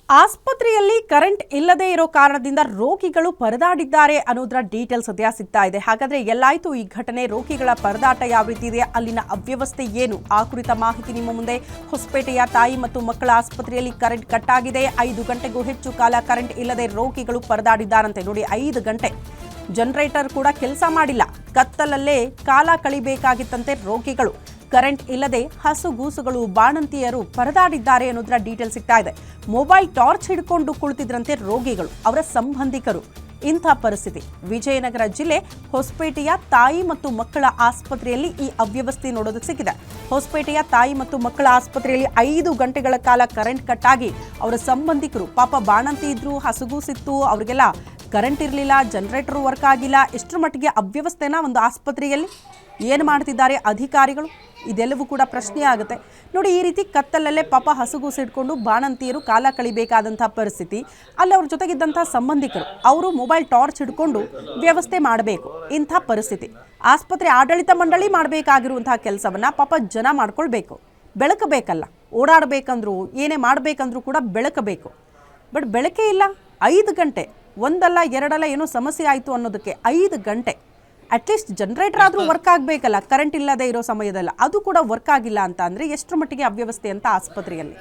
ಆಸ್ಪತ್ರೆಯಲ್ಲಿ ಕರೆಂಟ್ ಇಲ್ಲದೇ ಇರೋ ಕಾರಣದಿಂದ ರೋಗಿಗಳು ಪರದಾಡಿದ್ದಾರೆ ಅನ್ನೋದರ ಡೀಟೇಲ್ಸ್ ಸದ್ಯ ಸಿಗ್ತಾ ಇದೆ. ಹಾಗಾದ್ರೆ ಎಲ್ಲಾಯ್ತು ಈ ಘಟನೆ, ರೋಗಿಗಳ ಪರದಾಟ ಯಾವ ರೀತಿ ಇದೆ, ಅಲ್ಲಿನ ಅವ್ಯವಸ್ಥೆ ಏನು, ಆ ಕುರಿತ ಮಾಹಿತಿ ನಿಮ್ಮ ಮುಂದೆ. ಹೊಸಪೇಟೆಯ ತಾಯಿ ಮತ್ತು ಮಕ್ಕಳ ಆಸ್ಪತ್ರೆಯಲ್ಲಿ ಕರೆಂಟ್ ಕಟ್ ಆಗಿದೆ. 5 ಗಂಟೆಗೂ ಹೆಚ್ಚು ಕಾಲ ಕರೆಂಟ್ ಇಲ್ಲದೆ ರೋಗಿಗಳು ಪರದಾಡಿದ್ದಾರಂತೆ. ನೋಡಿ, 5 ಗಂಟೆ ಜನರೇಟರ್ ಕೂಡ ಕೆಲಸ ಮಾಡಿಲ್ಲ. ಕತ್ತಲಲ್ಲೇ ಕಾಲ ಕಳಿಬೇಕಾಗಿತ್ತಂತೆ ರೋಗಿಗಳು. ಕರೆಂಟ್ ಇಲ್ಲದೆ ಹಸುಗೂಸುಗಳು, ಬಾಣಂತಿಯರು ಪರದಾಡಿದ್ದಾರೆ ಅನ್ನೋದರ ಡೀಟೇಲ್ ಸಿಗ್ತಾ ಇದೆ. ಮೊಬೈಲ್ ಟಾರ್ಚ್ ಹಿಡ್ಕೊಂಡು ಕುಳಿತಿದ್ರಂತೆ ರೋಗಿಗಳು, ಅವರ ಸಂಬಂಧಿಕರು. ಇಂಥ ಪರಿಸ್ಥಿತಿ ವಿಜಯನಗರ ಜಿಲ್ಲೆ ಹೊಸಪೇಟೆಯ ತಾಯಿ ಮತ್ತು ಮಕ್ಕಳ ಆಸ್ಪತ್ರೆಯಲ್ಲಿ ಈ ಅವ್ಯವಸ್ಥೆ ನೋಡೋದಕ್ಕೆ ಸಿಕ್ಕಿದೆ. ಹೊಸಪೇಟೆಯ ತಾಯಿ ಮತ್ತು ಮಕ್ಕಳ ಆಸ್ಪತ್ರೆಯಲ್ಲಿ 5 ಗಂಟೆಗಳ ಕಾಲ ಕರೆಂಟ್ ಕಟ್ ಆಗಿ ಅವರ ಸಂಬಂಧಿಕರು, ಪಾಪ ಬಾಣಂತಿ ಇದ್ರು, ಹಸುಗೂಸಿತ್ತು, ಅವರಿಗೆಲ್ಲ ಕರೆಂಟ್ ಇರಲಿಲ್ಲ, ಜನರೇಟರ್ ವರ್ಕ್ ಆಗಿಲ್ಲ. ಎಷ್ಟರ ಮಟ್ಟಿಗೆ ಅವ್ಯವಸ್ಥೆನ ಒಂದು ಆಸ್ಪತ್ರೆಯಲ್ಲಿ ಏನು ಮಾಡ್ತಿದ್ದಾರೆ ಅಧಿಕಾರಿಗಳು, ಇದೆಲ್ಲವೂ ಕೂಡ ಪ್ರಶ್ನೆ ಆಗುತ್ತೆ. ನೋಡಿ, ಈ ರೀತಿ ಕತ್ತಲಲ್ಲೇ ಪಾಪ ಹಸುಗೂಸಿಡ್ಕೊಂಡು ಬಾಣಂತಿಯರು ಕಾಲ ಕಳಿಬೇಕಾದಂಥ ಪರಿಸ್ಥಿತಿ. ಅಲ್ಲಿ ಅವ್ರ ಜೊತೆಗಿದ್ದಂಥ ಸಂಬಂಧಿಕರು, ಅವರು ಮೊಬೈಲ್ ಟಾರ್ಚ್ ಹಿಡ್ಕೊಂಡು ವ್ಯವಸ್ಥೆ ಮಾಡಬೇಕು. ಇಂಥ ಪರಿಸ್ಥಿತಿ ಆಸ್ಪತ್ರೆ ಆಡಳಿತ ಮಂಡಳಿ ಮಾಡಬೇಕಾಗಿರುವಂತಹ ಕೆಲಸವನ್ನು ಪಾಪ ಜನ ಮಾಡ್ಕೊಳ್ಬೇಕು. ಬೆಳಕಬೇಕಲ್ಲ, ಓಡಾಡಬೇಕಂದ್ರೂ ಏನೇ ಮಾಡಬೇಕಂದ್ರೂ ಕೂಡ ಬೆಳಕಬೇಕು. ಬಟ್ ಬೆಳಕೇ ಇಲ್ಲ. 5 ಗಂಟೆ, ಒಂದಲ್ಲ ಎರಡಲ್ಲ, ಏನೋ ಸಮಸ್ಯೆ ಆಯಿತು ಅನ್ನೋದಕ್ಕೆ 5 ಗಂಟೆ. ಅಟ್ಲೀಸ್ಟ್ ಜನರೇಟರ್ ಆದರೂ ವರ್ಕ್ ಆಗಬೇಕಲ್ಲ, ಕರೆಂಟ್ ಇಲ್ಲದೆ ಇರೋ ಸಮಯದಲ್ಲಿ. ಅದು ಕೂಡ ವರ್ಕ್ ಆಗಿಲ್ಲ ಅಂತ ಅಂದರೆ ಎಷ್ಟರ ಮಟ್ಟಿಗೆ ಅವ್ಯವಸ್ಥೆ ಅಂತ ಆಸ್ಪತ್ರೆಯಲ್ಲಿ.